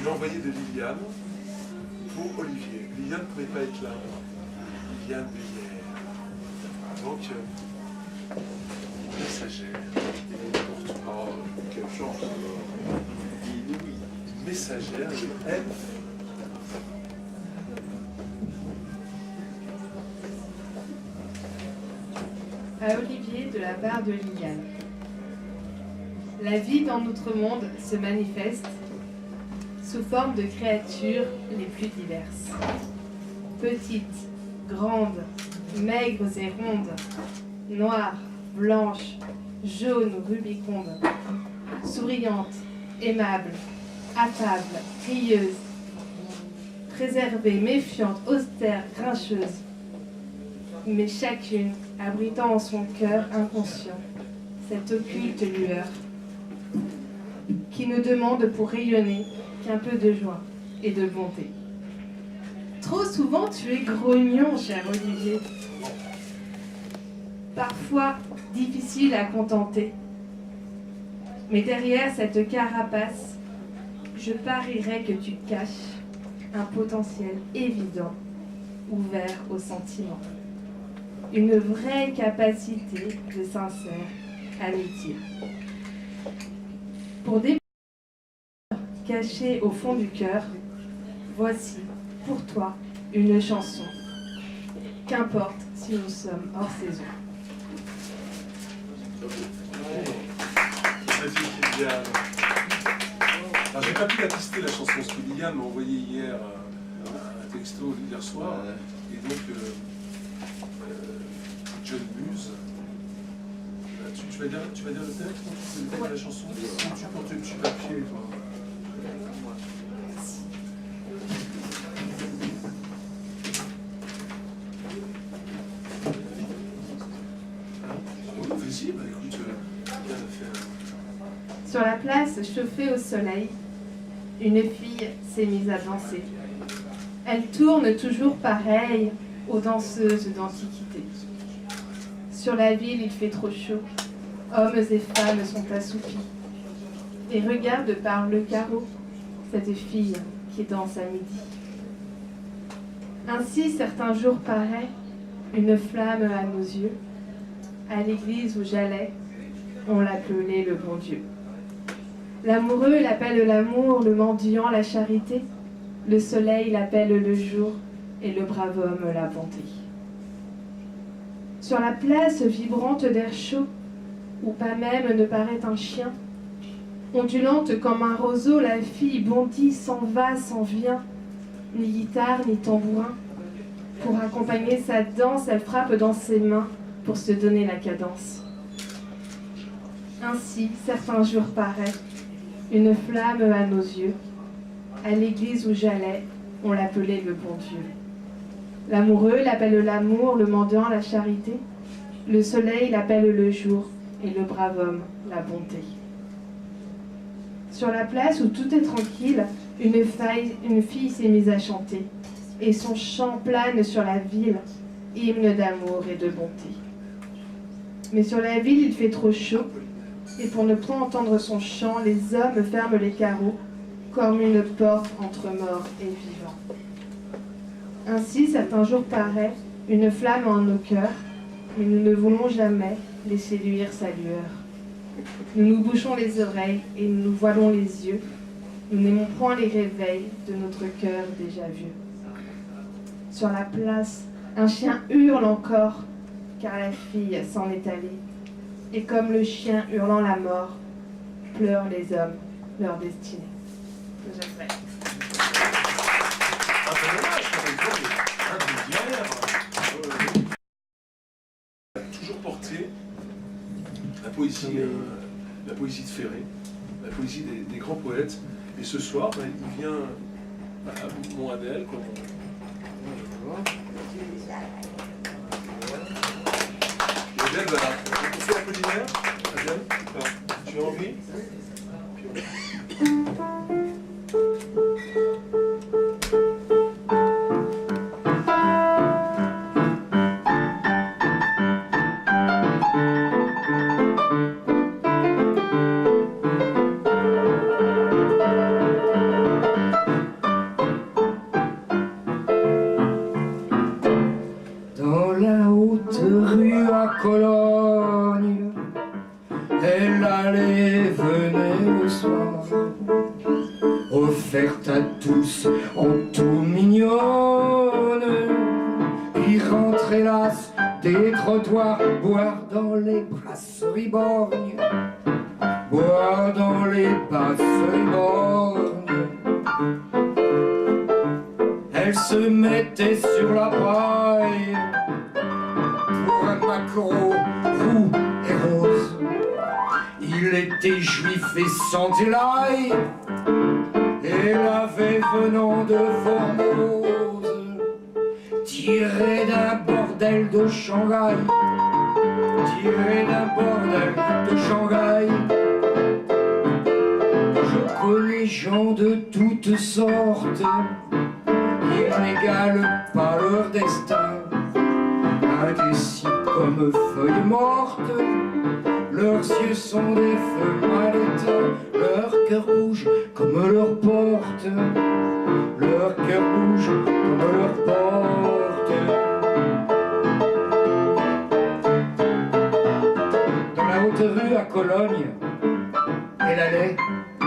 Il m'a envoyé de Liliane pour Olivier. Liliane ne pouvait pas être là. Liliane de hier. Donc, messagère. Oh, quelle chance. Messagère, le F. À Olivier de la part de Liliane. La vie dans notre monde se manifeste sous forme de créatures les plus diverses. Petites, grandes, maigres et rondes, noires, blanches, jaunes ou rubicondes, souriantes, aimables, affables, rieuses, préservées, méfiantes, austères, grincheuses, mais chacune abritant en son cœur inconscient cette occulte lueur qui ne demande pour rayonner qu'un peu de joie et de bonté. Trop souvent tu es grognon, cher Olivier, parfois difficile à contenter, mais derrière cette carapace, je parierais que tu caches un potentiel évident, ouvert aux sentiments. Une vraie capacité de sincère amitié. Pour des cachés au fond du cœur, voici pour toi une chanson. Qu'importe si nous sommes hors saison. Alors, j'ai pas pu la tester la chanson, parce que Liliane m'a envoyé hier un texto hier soir, et donc John Muse. Tu vas dire le texte, le texte de la chanson, si tu portes le petit papier, toi. Vas-y, bah écoute, bien fait. Sur la place chauffée au soleil, une fille s'est mise à danser. Elle tourne toujours pareille aux danseuses d'antiquité. Sur la ville, il fait trop chaud. Hommes et femmes sont assoupis et regardent par le carreau cette fille qui danse à midi. Ainsi, certains jours paraît une flamme à nos yeux. À l'église où j'allais, on l'appelait le bon Dieu. L'amoureux l'appelle l'amour, le mendiant la charité, le soleil l'appelle le jour et le brave homme la bonté. Sur la place vibrante d'air chaud, où pas même ne paraît un chien, ondulante comme un roseau, la fille bondit, s'en va, s'en vient, ni guitare ni tambourin. Pour accompagner sa danse, elle frappe dans ses mains pour se donner la cadence. Ainsi, certains jours paraît une flamme à nos yeux. À l'église où j'allais, on l'appelait le bon Dieu. L'amoureux l'appelle l'amour, le mendiant la charité. Le soleil l'appelle le jour et le brave homme la bonté. Sur la place où tout est tranquille, une fille s'est mise à chanter. Et son chant plane sur la ville, hymne d'amour et de bonté. Mais sur la ville, il fait trop chaud. Et pour ne point entendre son chant, les hommes ferment les carreaux comme une porte entre mort et vivant. Ainsi, certains jours paraît une flamme en nos cœurs, mais nous ne voulons jamais laisser luire sa lueur. Nous nous bouchons les oreilles et nous nous voilons les yeux. Nous n'aimons point les réveils de notre cœur déjà vieux. Sur la place, un chien hurle encore, car la fille s'en est allée. Et comme le chien hurlant la mort, pleurent les hommes leur destinée. J'aimerais. Toujours porté la poésie de Ferré, la poésie des grands poètes. Et ce soir, il vient à Mont-Adèle, comme on voit. Adèle, voilà. On fait Apollinaire. Adèle, tu as envie? offerte à tous en tout mignonne, qui rentre hélas des trottoirs, boire dans les brasseries borgnes, boire dans les brasseries borgnes. Elle se mettait sur la paille pour un maquereau roux et rose. Il était juif et sentait l'ail, et l'avait venant de Formose, tiré d'un bordel de Shanghai, tiré d'un bordel de Shanghai. Je connais gens de toutes sortes, ils n'égalent pas leur destin, indécis comme feuilles mortes. Leurs yeux sont des feux mal éteints, leur cœur bouge comme leur porte, leur cœur bouge comme leur porte. Dans la haute rue à Cologne, elle allait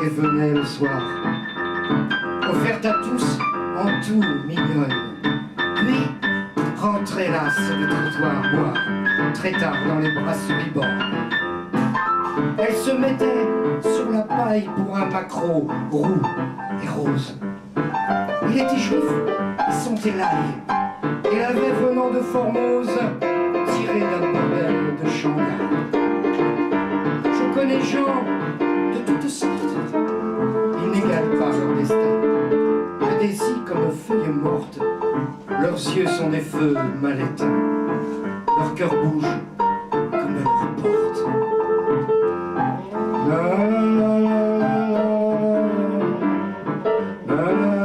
et venait le soir, offerte à tous en tout mignonne, puis rentrait lasse du trottoir boire très tard dans les brasseries borgnes. Elle se mettait sur la paille pour un maquereau roux et rose. Il était juif, il sentait l'ail, et avait venant de Formose, tiré d'un bordel de Shanghai. Je connais gens de toutes sortes, ils n'égalent pas leur destin, indécis comme feuilles mortes. Leurs yeux sont des feux mal éteints, leur cœur bouge comme leur porte. La la la la la la la.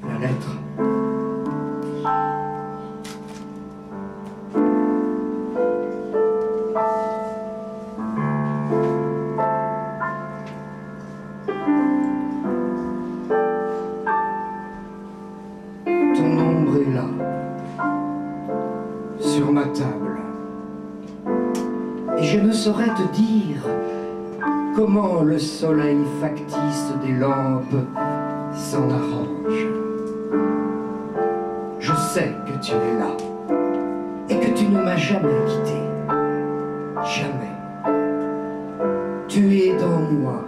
La lettre. Ton ombre est là, sur ma table, et je ne saurais te dire comment le soleil factice des lampes s'en arrange. Je sais que tu es là et que tu ne m'as jamais quitté, jamais. Tu es dans moi,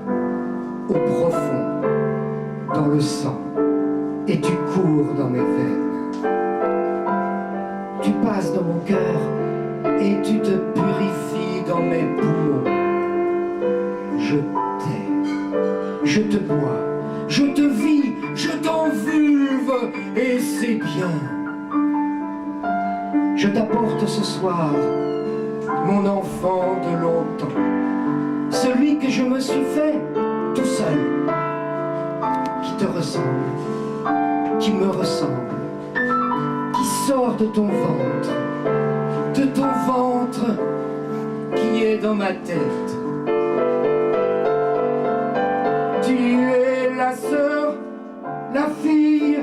au profond, dans le sang, et tu cours dans mes veines. Tu passes dans mon cœur et tu te purifies dans mes poumons. Je t'aime, je te bois, je te vis, je t'envulve, et c'est bien. Je t'apporte ce soir mon enfant de longtemps, celui que je me suis fait tout seul, qui te ressemble, qui me ressemble, qui sort de ton ventre qui est dans ma tête. Tu es la sœur, la fille,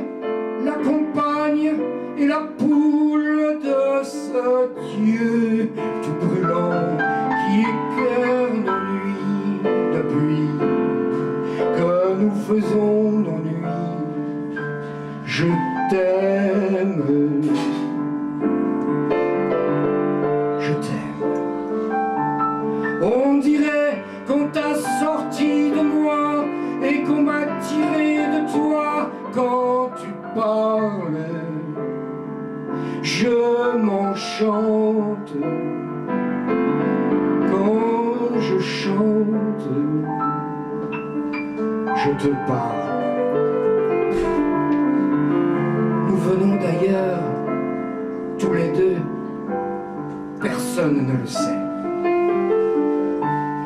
la compagne et la poule de ce Dieu tout brûlant qui éclaire nos nuits depuis que nous faisons nos nuits. Je t'aime, je t'aime. On dirait qu'on t'a sorti de moi et qu'on m'a tiré de toi quand tu parles. Je m'enchante quand je chante. Je te parle. Nous venons d'ailleurs, tous les deux, personne ne le sait.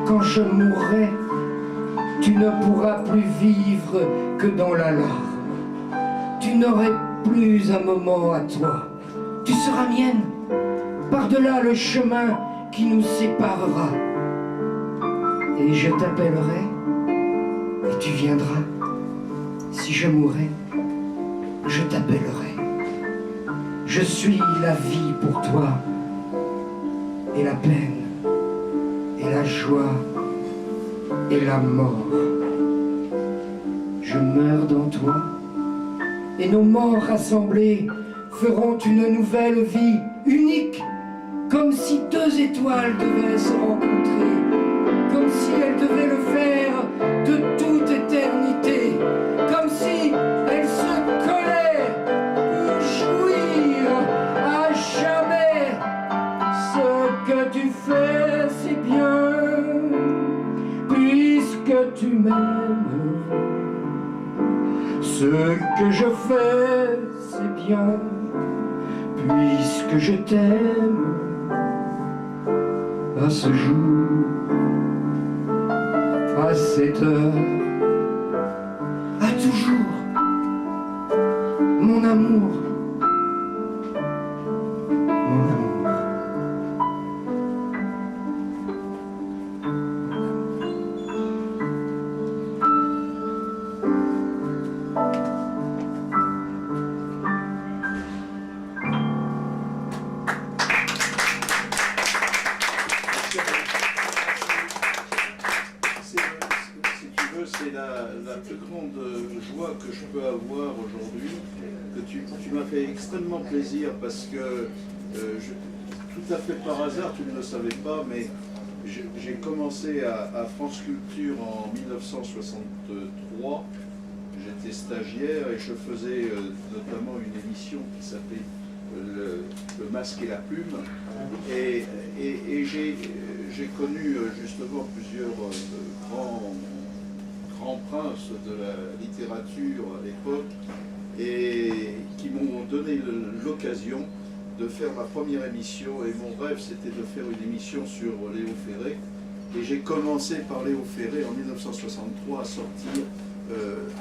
Quand je mourrai, tu ne pourras plus vivre que dans la larme. Tu n'aurais plus un moment à toi tu seras mienne, par-delà le chemin qui nous séparera. Et je t'appellerai, et tu viendras. Si je mourais, je t'appellerai. Je suis la vie pour toi, et la peine, et la joie, et la mort. Je meurs dans toi, et nos morts rassemblés feront une nouvelle vie unique, comme si deux étoiles devaient se rencontrer, comme si elles devaient le faire de toute éternité, comme si elles se collaient pour jouir à jamais. Ce que tu fais si bien, puisque tu m'aimes. Ce que je fais, c'est bien, puisque je t'aime. À ce jour, à cette heure, à toujours, mon amour, mon amour. C'est la plus grande joie que je peux avoir aujourd'hui, que tu m'as fait extrêmement plaisir parce que tout à fait par hasard, tu ne le savais pas, mais j'ai commencé à France Culture en 1963, j'étais stagiaire et je faisais notamment une émission qui s'appelait le Masque et la Plume, et j'ai connu justement plusieurs grands princes de la littérature à l'époque et qui m'ont donné l'occasion de faire ma première émission, et mon rêve c'était de faire une émission sur Léo Ferré, et j'ai commencé par Léo Ferré en 1963 à sortir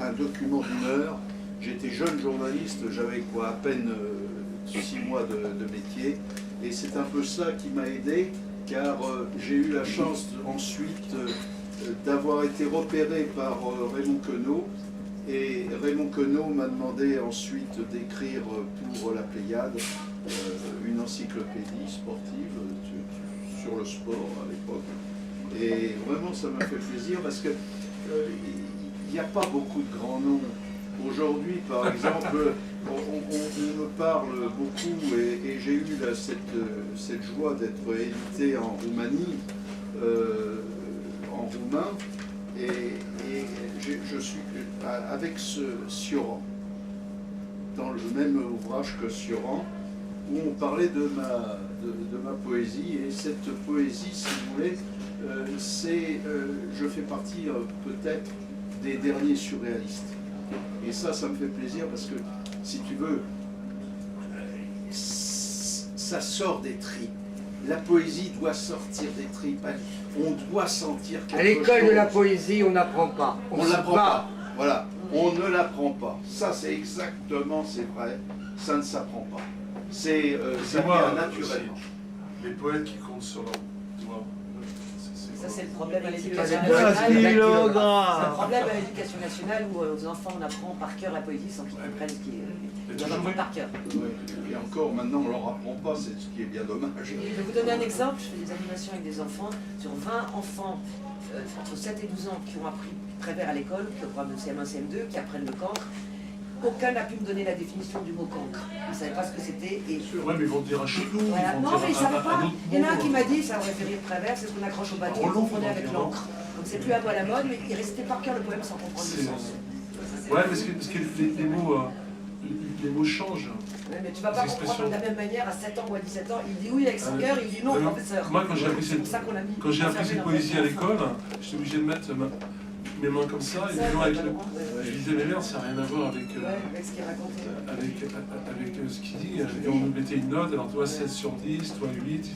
un document d'une heure. J'étais jeune journaliste, j'avais quoi, à peine 6 mois de métier, et c'est un peu ça qui m'a aidé, car j'ai eu la chance ensuite d'avoir été repéré par Raymond Queneau, et Raymond Queneau m'a demandé ensuite d'écrire pour la Pléiade une encyclopédie sportive sur le sport à l'époque, et vraiment ça m'a fait plaisir parce que il n'y a pas beaucoup de grands noms. Aujourd'hui, par exemple, on me parle beaucoup, et j'ai eu cette joie d'être invité en Roumanie, en roumain, et je suis avec Sioran, dans le même ouvrage que Sioran, où on parlait de ma poésie, et cette poésie, si vous voulez, je fais partie peut-être des derniers surréalistes. Et ça me fait plaisir parce que, si tu veux, ça sort des tripes. La poésie doit sortir des tripes. On doit sentir quelque chose. À l'école de la poésie, on n'apprend pas. On ne l'apprend pas. Voilà. On ne l'apprend pas. Ça, c'est exactement, c'est vrai. Ça ne s'apprend pas. Ça vient naturellement. Les poètes qui comptent sur leur doigt. Ça, c'est le problème à l'éducation nationale. C'est le problème à l'éducation nationale où aux enfants on apprend par cœur la poésie sans qu'ils comprennent ce qui est. Ils doivent apprendre par cœur. Et encore maintenant, on ne leur apprend pas, c'est ce qui est bien dommage. Je vais vous donner un exemple. Je fais des animations avec des enfants. Sur 20 enfants entre 7 et 12 ans qui ont appris Prévert à l'école, qui ont le programme de CM1, CM2, qui apprennent le cancre, aucun n'a pu me donner la définition du mot cancre. Ils ne savaient pas ce que c'était. Et... Ouais, mais ils vont dire à chez nous. Voilà. Ils vont Non, dire mais ils ne savaient pas. Il y en a un qui mot. m'a dit, ça aurait fait rire Prévert, c'est ce qu'on accroche au bateau, on confondait avec l'encre. Donc c'est plus à moi la mode, mais il restait par cœur le poème sans comprendre le sens. Ouais, parce que les mots changent. Ouais, mais tu vas pas comprendre de la même manière à 7 ans ou à 17 ans. Il dit oui avec son cœur, il dit non, professeur. Moi, quand j'ai appris C'est cette poésie à l'école, j'étais obligé de mettre mes mains comme ça, et les mains avec le... Je disais, mais merde, ça n'a rien à voir avec ce qu'il racontait. avec ce qu'il dit. Et on nous mettait une note, alors toi 7 sur 10, toi 8.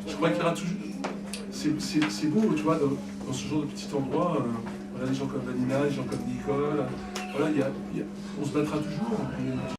Je crois qu'il y aura toujours... C'est beau, tu vois, dans ce genre de petit endroit, voilà, des gens comme Vanina, des gens comme Nicole, voilà, on se battra toujours.